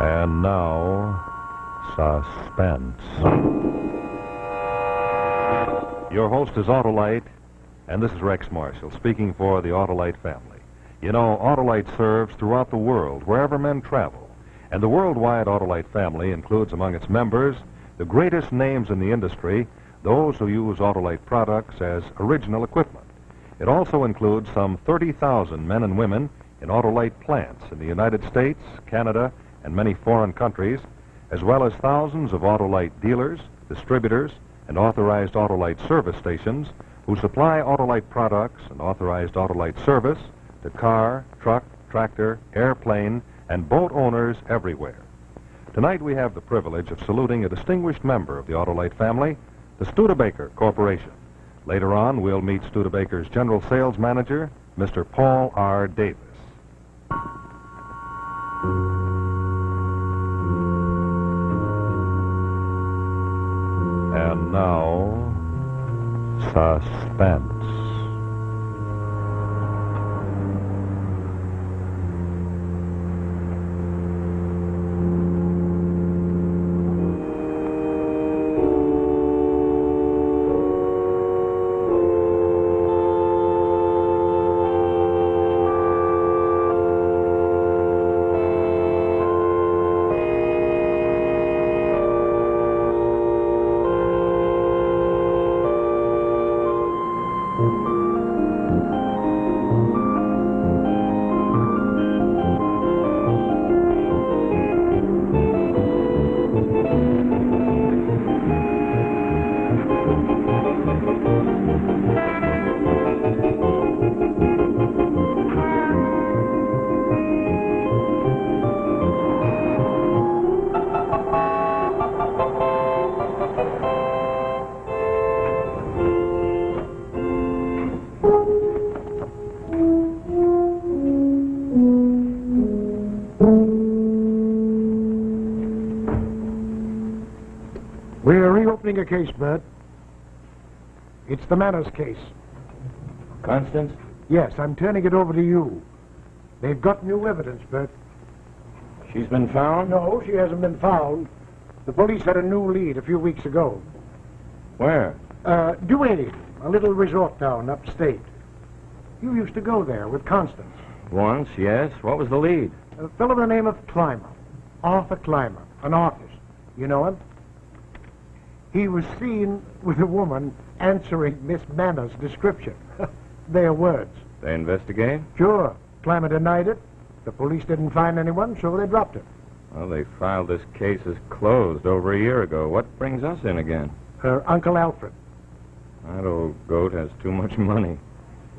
And now, Suspense. Your host is Autolite, and this is Rex Marshall, speaking for the Autolite family. You know, Autolite serves throughout the world, wherever men travel. And the worldwide Autolite family includes among its members the greatest names in the industry, those who use Autolite products as original equipment. It also includes some 30,000 men and women in Autolite plants in the United States, Canada, and many foreign countries, as well as thousands of Autolite dealers, distributors, and authorized Autolite service stations who supply Autolite products and authorized Autolite service to car, truck, tractor, airplane, and boat owners everywhere. Tonight we have the privilege of saluting a distinguished member of the Autolite family, the Studebaker Corporation. Later on, we'll meet Studebaker's General Sales Manager, Mr. Paul R. Davis. And now, Suspense. We're reopening a case, Bert. It's the Manners case. Constance? Yes, I'm turning it over to you. They've got new evidence, Bert. She's been found? No, she hasn't been found. The police had a new lead a few weeks ago. Where? Duane, a little resort town upstate. You used to go there with Constance. Once, yes. What was the lead? A fellow by the name of Clymer. Arthur Clymer, an artist. You know him? He was seen with a woman answering Miss Manners' description. Their words. They investigate? Sure. Clymer denied it. The police didn't find anyone, so they dropped it. Well, they filed this case as closed over a year ago. What brings us in again? Her Uncle Alfred. That old goat has too much money.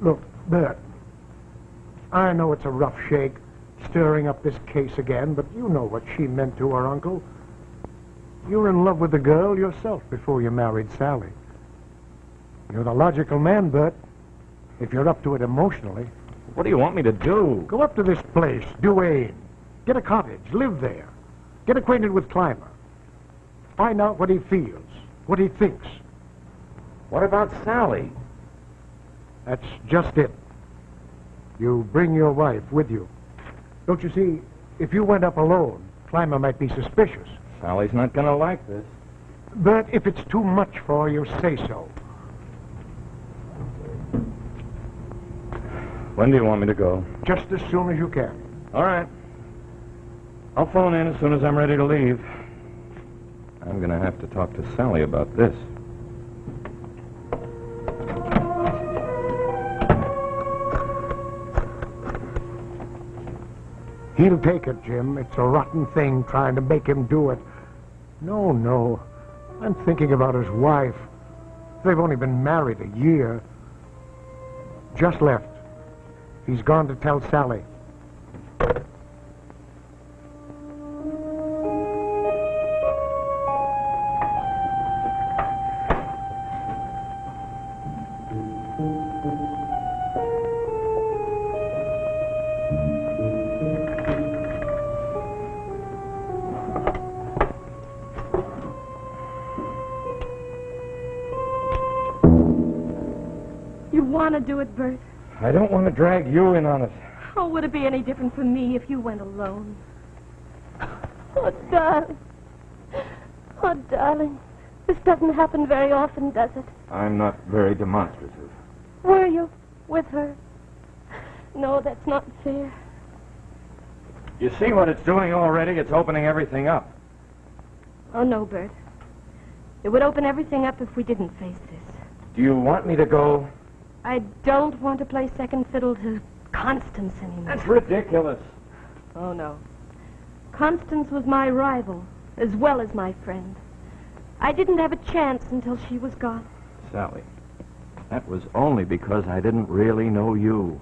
Look, Bert, I know it's a rough shake, stirring up this case again, but you know what she meant to her uncle. You were in love with the girl yourself before you married Sally. You're the logical man, Bert, if you're up to it emotionally. What do you want me to do? Go up to this place, Duane. Get a cottage, live there. Get acquainted with Clymer. Find out what he feels, what he thinks. What about Sally? That's just it. You bring your wife with you. Don't you see, if you went up alone, Clymer might be suspicious. Sally's not going to like this. But if it's too much for you, say so. When do you want me to go? Just as soon as you can. All right. I'll phone in as soon as I'm ready to leave. I'm going to have to talk to Sally about this. He'll take it, Jim. It's a rotten thing trying to make him do it. No. I'm thinking about his wife. They've only been married a year. Just left. He's gone to tell Sally. You want to do it, Bert? I don't want to drag you in on it. Oh, would it be any different for me if you went alone? Oh, darling. Oh, darling. This doesn't happen very often, does it? I'm not very demonstrative. Were you with her? No, that's not fair. You see what it's doing already? It's opening everything up. Oh, no, Bert. It would open everything up if we didn't face this. Do you want me to go? I don't want to play second fiddle to Constance anymore. That's ridiculous. Oh, no. Constance was my rival, as well as my friend. I didn't have a chance until she was gone. Sally, that was only because I didn't really know you.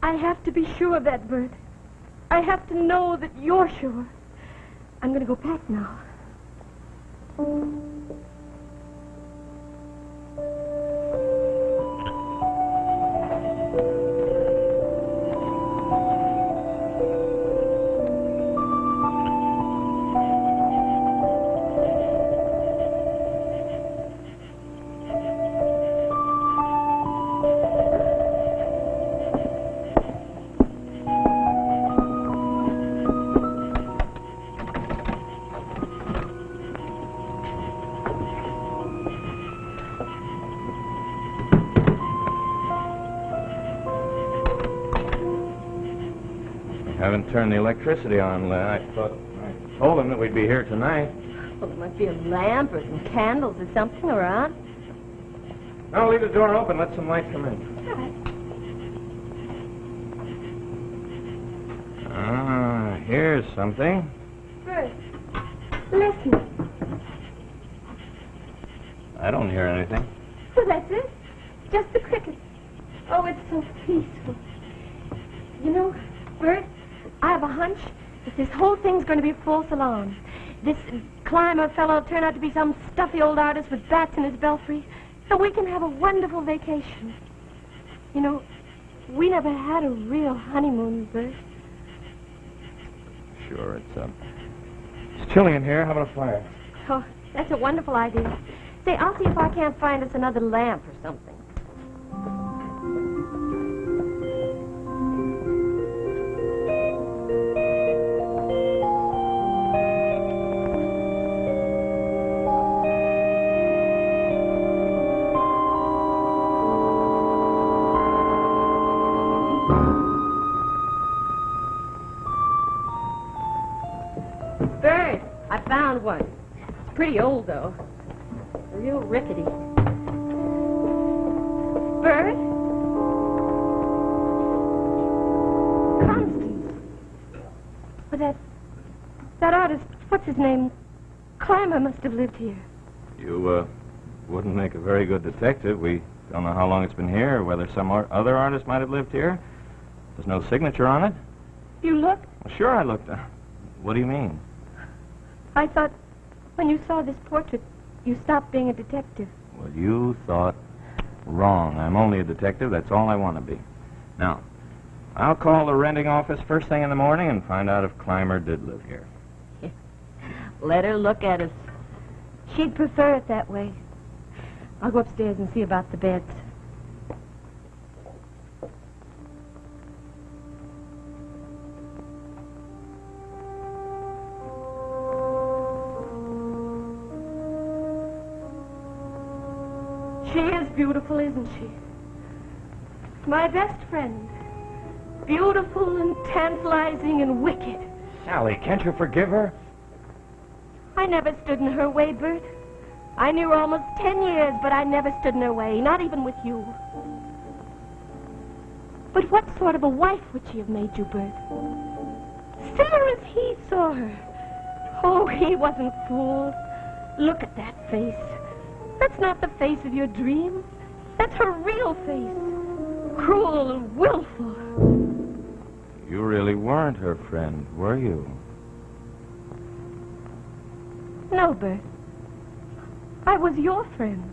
I have to be sure of that, Bert. I have to know that you're sure. I'm going to go pack now. Haven't turned the electricity on. I told him that we'd be here tonight. Well, there must be a lamp or some candles or something around. Now leave the door open. Let some light come in. All right. Ah, here's something. Bert, listen. I don't hear anything. Well, that's it. Just the crickets. Oh, it's so peaceful. You know, Bert, I have a hunch that this whole thing's going to be a false alarm. This climber fellow turned out to be some stuffy old artist with bats in his belfry, so we can have a wonderful vacation. You know, we never had a real honeymoon, Bert. Sure, it's chilly in here. How about a fire? Oh, that's a wonderful idea. Say, I'll see if I can't find us another lamp or something. Bert, I found one. It's pretty old, though. Real rickety. Bert? Constance. Well, that artist, what's his name? Climber must have lived here. You, wouldn't make a very good detective. We don't know how long it's been here, or whether some other artist might have lived here. There's no signature on it. You looked? Well, sure, I looked. What do you mean? I thought when you saw this portrait, you stopped being a detective. Well, you thought wrong. I'm only a detective. That's all I want to be. Now, I'll call the renting office first thing in the morning and find out if Clymer did live here. Let her look at us. She'd prefer it that way. I'll go upstairs and see about the beds. She is beautiful, isn't she? My best friend. Beautiful and tantalizing and wicked. Sally, can't you forgive her? I never stood in her way, Bert. I knew her almost 10 years, but I never stood in her way, not even with you. But what sort of a wife would she have made you, Bert? Fair as he saw her. Oh, he wasn't fooled. Look at that face. That's not the face of your dreams. That's her real face. Cruel and willful. You really weren't her friend, were you? No, Bert. I was your friend.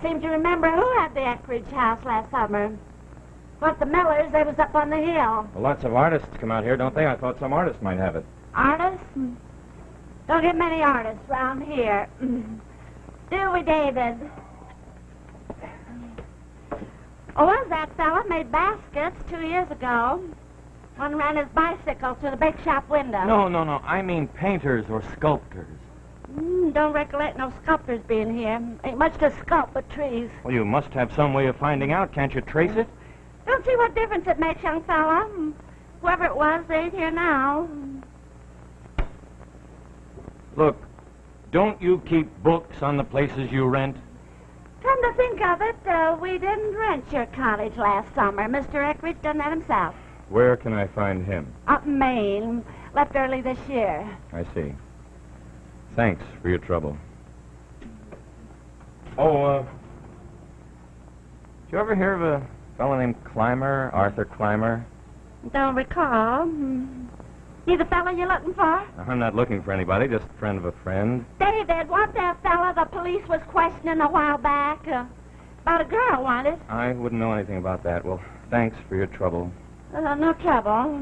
seem to remember who had the Eckridge house last summer. What, the Millers? They was up on the hill. Well, lots of artists come out here, don't they? I thought some artist might have it. Artists? Don't get many artists round here. Do we, David? Oh, was that fella made baskets 2 years ago. One ran his bicycle through the bake shop window. No. I mean painters or sculptors. Don't recollect no sculptors being here. Ain't much to sculpt but trees. Well, you must have some way of finding out. Can't you trace it? Don't see what difference it makes, young fella. Whoever it was, they ain't here now. Look, don't you keep books on the places you rent? Come to think of it, we didn't rent your cottage last summer. Mr. Eckridge done that himself. Where can I find him? Up in Maine. Left early this year. I see. Thanks for your trouble. Oh, did you ever hear of a fellow named Clymer, Arthur Clymer? Don't recall. He the fella you're looking for? I'm not looking for anybody, just a friend of a friend. David, wasn't that fella the police was questioning a while back? About a girl, wasn't it? I wouldn't know anything about that. Well, thanks for your trouble. No trouble.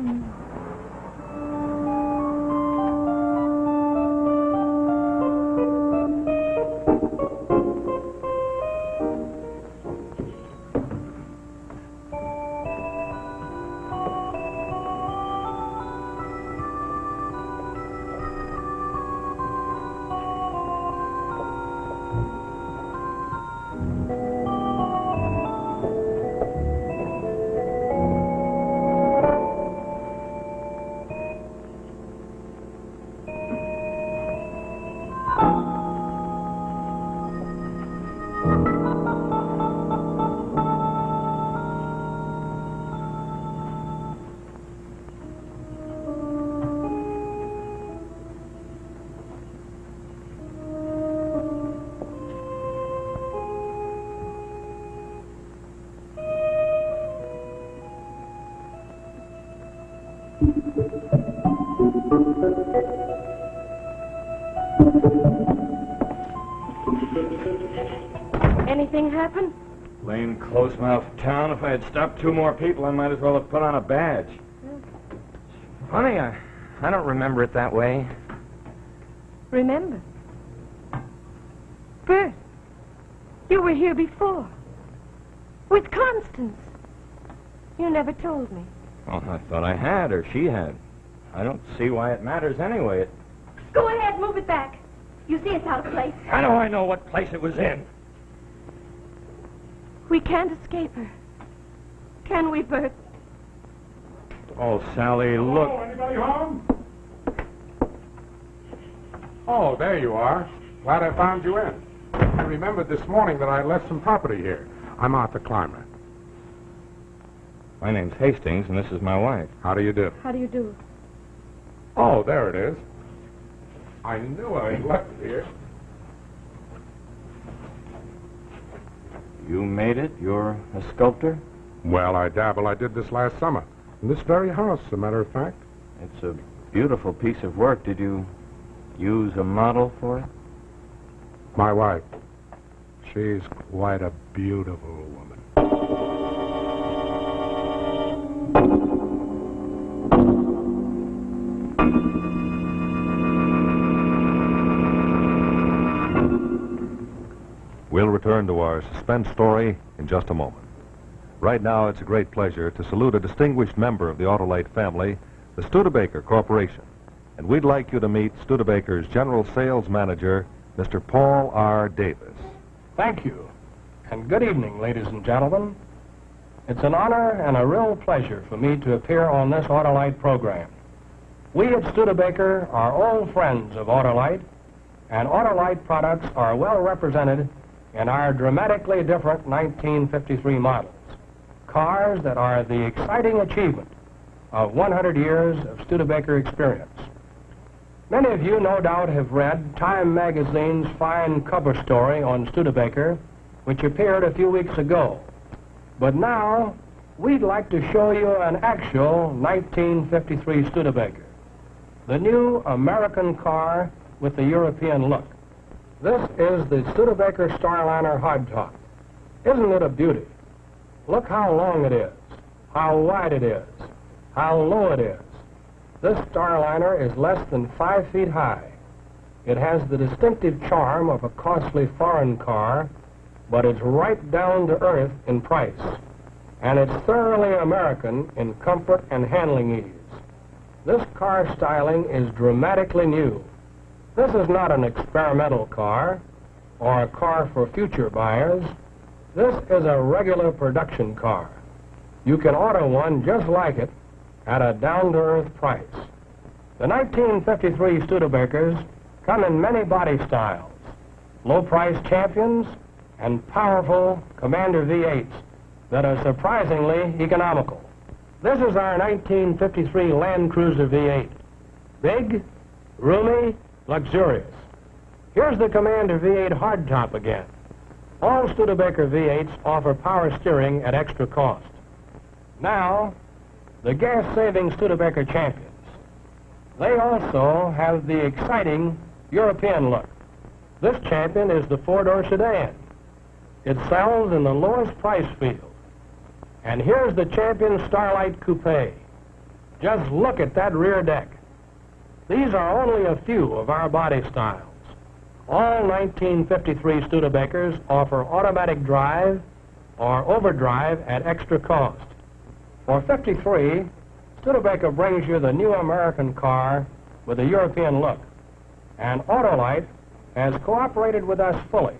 Anything happen? Lane close mouth town. If I had stopped 2 more people, I might as well have put on a badge. Funny, I don't remember it that way. Remember? Bert, you were here before. With Constance. You never told me. Well, I thought I had, or she had. I don't see why it matters anyway. Go ahead, move it back. You see it's out of place. How do I know what place it was in? We can't escape her. Can we, Bert? Oh, Sally, look. Hello, anybody home? Oh, there you are. Glad I found you in. I remembered this morning that I left some property here. I'm Arthur Clymer. My name's Hastings, and this is my wife. How do you do? How do you do? Oh, there it is. I knew I left it here. You made it? You're a sculptor? Well, I dabble. I did this last summer. In this very house, as a matter of fact. It's a beautiful piece of work. Did you use a model for it? My wife. She's quite a beautiful woman. We'll return to our suspense story in just a moment. Right now, it's a great pleasure to salute a distinguished member of the Autolite family, the Studebaker Corporation. And we'd like you to meet Studebaker's General Sales Manager, Mr. Paul R. Davis. Thank you. And good evening, ladies and gentlemen. It's an honor and a real pleasure for me to appear on this Autolite program. We at Studebaker are old friends of Autolite, and Autolite products are well represented in our dramatically different 1953 models. Cars that are the exciting achievement of 100 years of Studebaker experience. Many of you no doubt have read Time magazine's fine cover story on Studebaker, which appeared a few weeks ago. But now, we'd like to show you an actual 1953 Studebaker, the new American car with the European look. This is the Studebaker Starliner hardtop, Isn't it a beauty? Look how long it is, how wide it is, how low it is. This Starliner is less than 5 feet high. It has the distinctive charm of a costly foreign car, but it's right down to earth in price. And it's thoroughly American in comfort and handling ease. This car styling is dramatically new. This is not an experimental car or a car for future buyers. This is a regular production car. You can order one just like it at a down-to-earth price. The 1953 Studebakers come in many body styles, low-price champions, and powerful Commander V8s that are surprisingly economical. This is our 1953 Land Cruiser V8. Big, roomy, luxurious. Here's the Commander V8 hardtop again. All Studebaker V8s offer power steering at extra cost. Now, the gas-saving Studebaker Champions. They also have the exciting European look. This Champion is the four-door sedan. It sells in the lowest price field. And here's the Champion Starlight Coupe. Just look at that rear deck. These are only a few of our body styles. All 1953 Studebakers offer automatic drive or overdrive at extra cost. For 53, Studebaker brings you the new American car with a European look. And Autolite has cooperated with us fully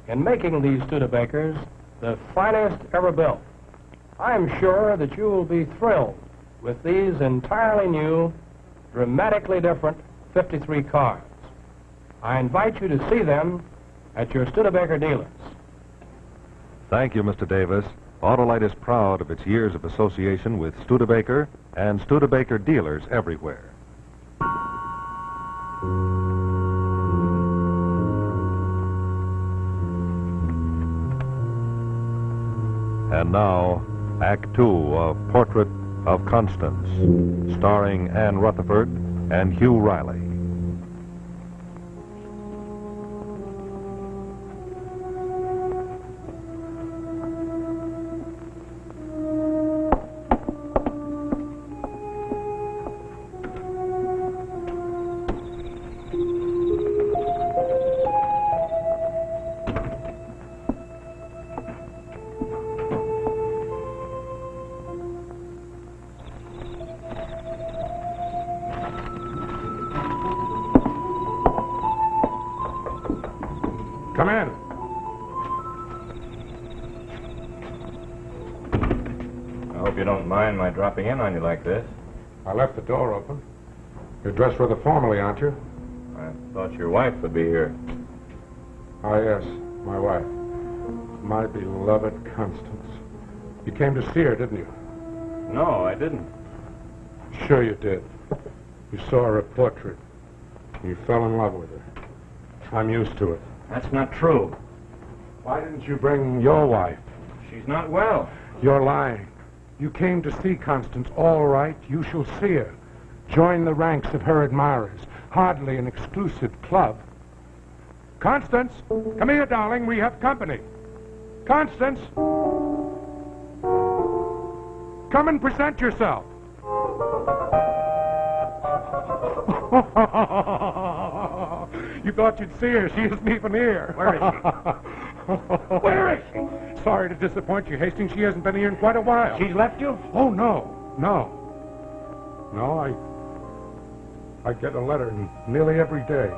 in making these Studebakers the finest ever built. I'm sure that you will be thrilled with these entirely new, dramatically different 53 cars. I invite you to see them at your Studebaker dealers. Thank you, Mr. Davis. Autolite is proud of its years of association with Studebaker and Studebaker dealers everywhere. And now, Act Two of Portrait of Constance, starring Anne Rutherford and Hugh Riley. Come in. I hope you don't mind my dropping in on you like this. I left the door open. You're dressed rather formally, aren't you? I thought your wife would be here. Ah, yes, my wife. My beloved Constance. You came to see her, didn't you? No, I didn't. Sure you did. You saw her portrait. You fell in love with her. I'm used to it. That's not true. Why didn't you bring your wife? She's not well. You're lying. You came to see Constance. All right, you shall see her. Join the ranks of her admirers. Hardly an exclusive club. Constance, come here, darling. We have company. Constance, come and present yourself. You thought you'd see her. She isn't even here. Where is she? Where is she? Sorry to disappoint you, Hastings. She hasn't been here in quite a while. She's left you? Oh, no. I get a letter nearly every day.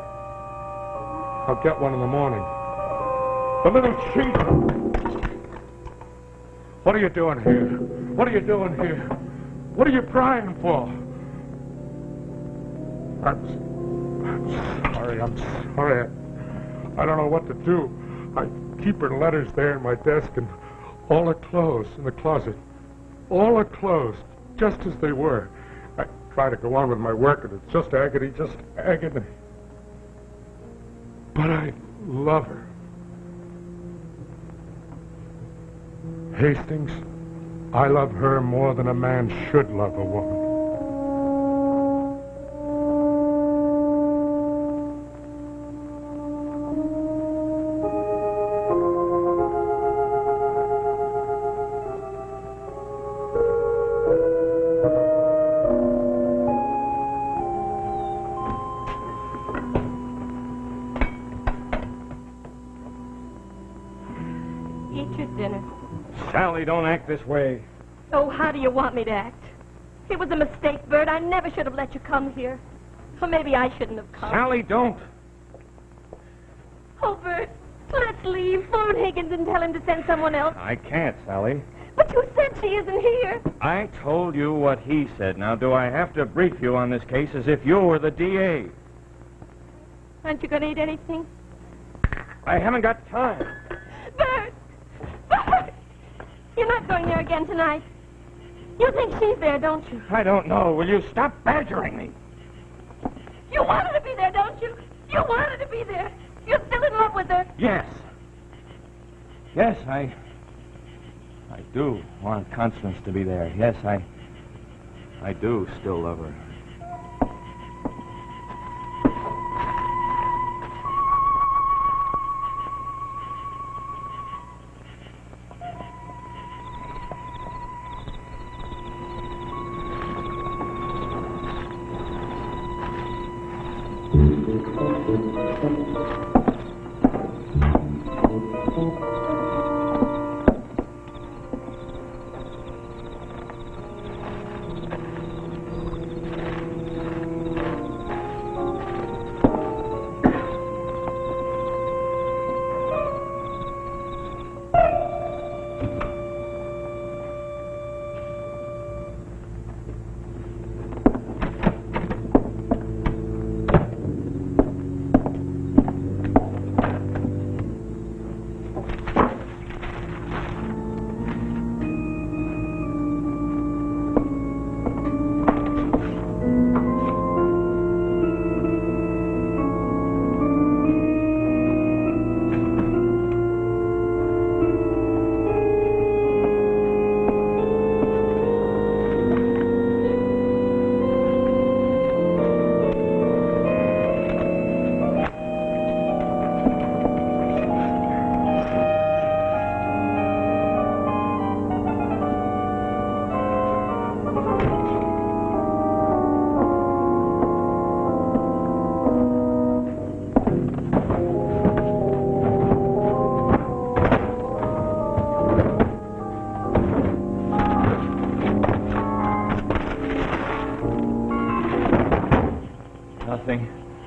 I'll get one in the morning. The little cheat. What are you doing here? What are you doing here? What are you prying for? I'm sorry. I don't know what to do. I keep her letters there in my desk, and all are closed in the closet. All are closed, just as they were. I try to go on with my work, and it's just agony, just agony. But I love her. Hastings, I love her more than a man should love a woman. Sally, don't act this way. Oh, how do you want me to act? It was a mistake, Bert. I never should have let you come here. Or maybe I shouldn't have come. Sally, don't. Oh, Bert, let's leave. Phone Higgins and tell him to send someone else. I can't, Sally. But you said she isn't here. I told you what he said. Now, do I have to brief you on this case as if you were the DA? Aren't you going to eat anything? I haven't got time. Bert! Bert! You're not going there again tonight. You think she's there, don't you? I don't know. Will you stop badgering me? You want her to be there, don't you? You want her to be there. You're still in love with her. Yes. Yes, I do want Constance to be there. Yes, I do still love her.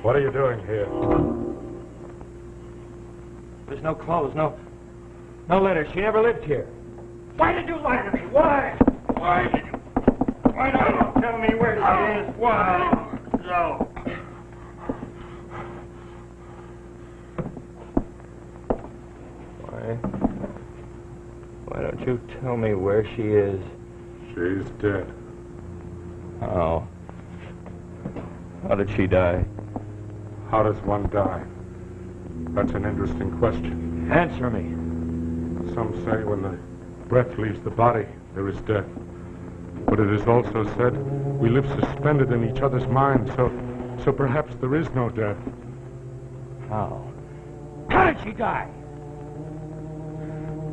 What are you doing here? There's no clothes, no letters. She never lived here. Why did you lie to me? Why? Why don't you tell me where she is? Why? No. Why don't you tell me where she is? She's dead. How? How did she die? How does one die? That's an interesting question. Answer me. Some say when the breath leaves the body, there is death. But it is also said we live suspended in each other's minds, so perhaps there is no death. How? How did she die?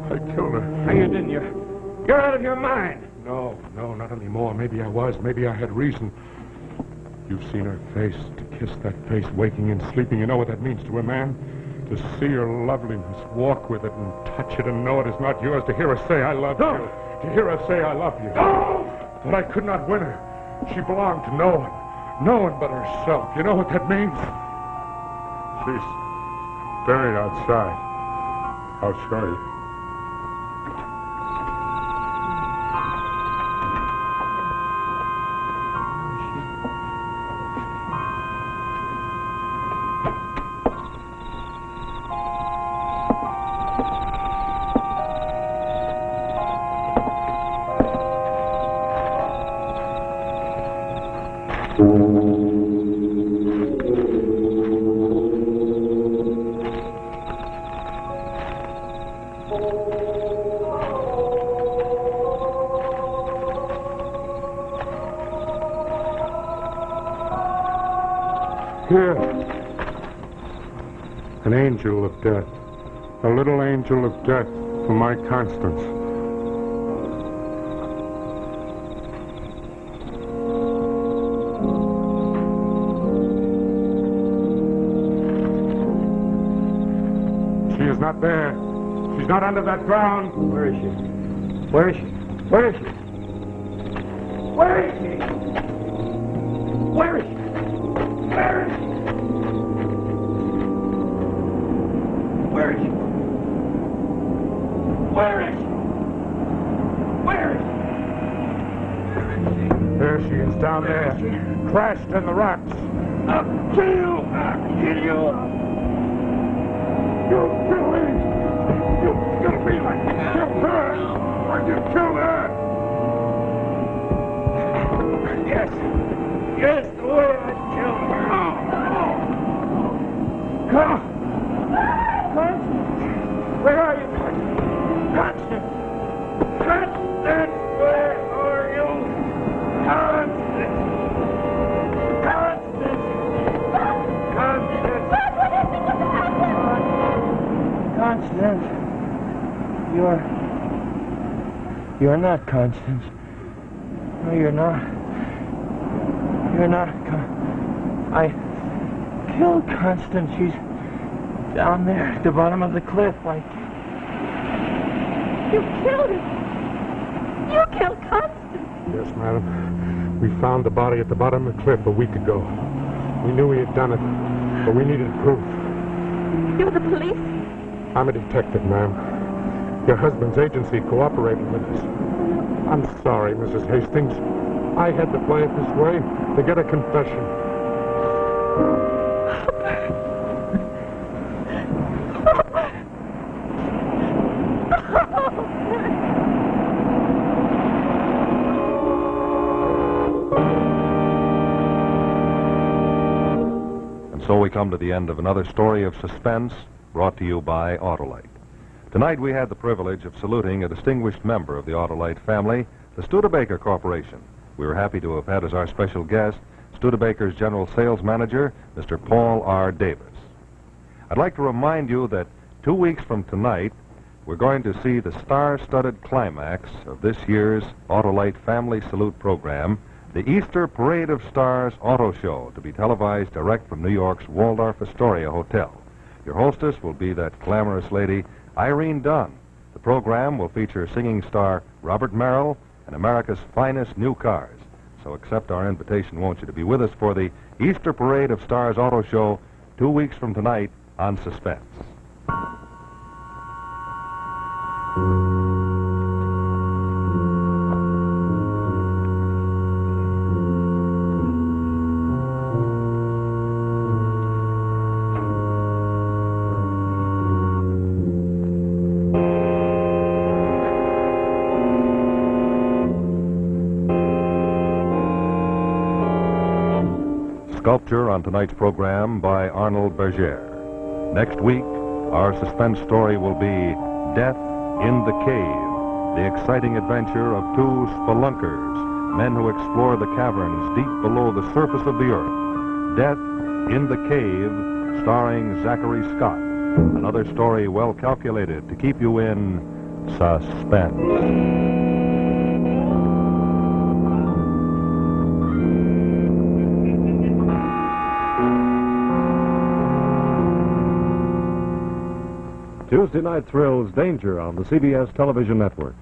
I killed her. No, you didn't. You're out of your mind. No, not anymore. Maybe I was. Maybe I had reason. You've seen her face. To kiss that face, waking and sleeping. You know what that means to a man? To see her loveliness, walk with it and touch it and know it is not yours. To hear her say, I love you. To hear her say, I love you. But I could not win her. She belonged to no one but herself. You know what that means? She's buried outside. I'll show you. Here. An angel of death. A little angel of death for my Constance. She is not there. She's not under that ground. Where is she? Where is she? Where is she? Where is she? Where is she? Where is she? Where is she? Where is she? Where is she? There she is, down there. Crashed in the rocks. I'll kill you! I'll kill you! You'll kill me! You're gonna be like kill her! Or you kill her! Yes! Yes, the way I killed her! Constance! Where are you? Constance! Constance! Where are you? Constance! Constance! Constance! Constance! You're not Constance. No, you're not. You're not. I killed Constance. She's down there at the bottom of the cliff. You killed her. You killed Constance. Yes, madam. We found the body at the bottom of the cliff a week ago. We knew he had done it, but we needed proof. You're the police? I'm a detective, ma'am. Your husband's agency cooperated with us. I'm sorry, Mrs. Hastings. I had to play it this way to get a confession. And so we come to the end of another story of suspense brought to you by Autolite. Tonight we had the privilege of saluting a distinguished member of the Autolite family, the Studebaker Corporation. We were happy to have had as our special guest Studebaker's General Sales Manager, Mr. Paul R. Davis. I'd like to remind you that 2 weeks from tonight, we're going to see the star-studded climax of this year's Autolite Family Salute program, the Easter Parade of Stars Auto Show, to be televised direct from New York's Waldorf Astoria Hotel. Your hostess will be that glamorous lady, Irene Dunn. The program will feature singing star Robert Merrill and America's finest new cars. So accept our invitation, won't you, to be with us for the Easter Parade of Stars Auto Show 2 weeks from tonight on Suspense. Sculpture on tonight's program by Arnold Berger. Next week, our suspense story will be Death in the Cave, the exciting adventure of two spelunkers, men who explore the caverns deep below the surface of the earth. Death in the Cave, starring Zachary Scott. Another story well calculated to keep you in suspense. Tuesday Night Thrills Danger on the CBS Television Network.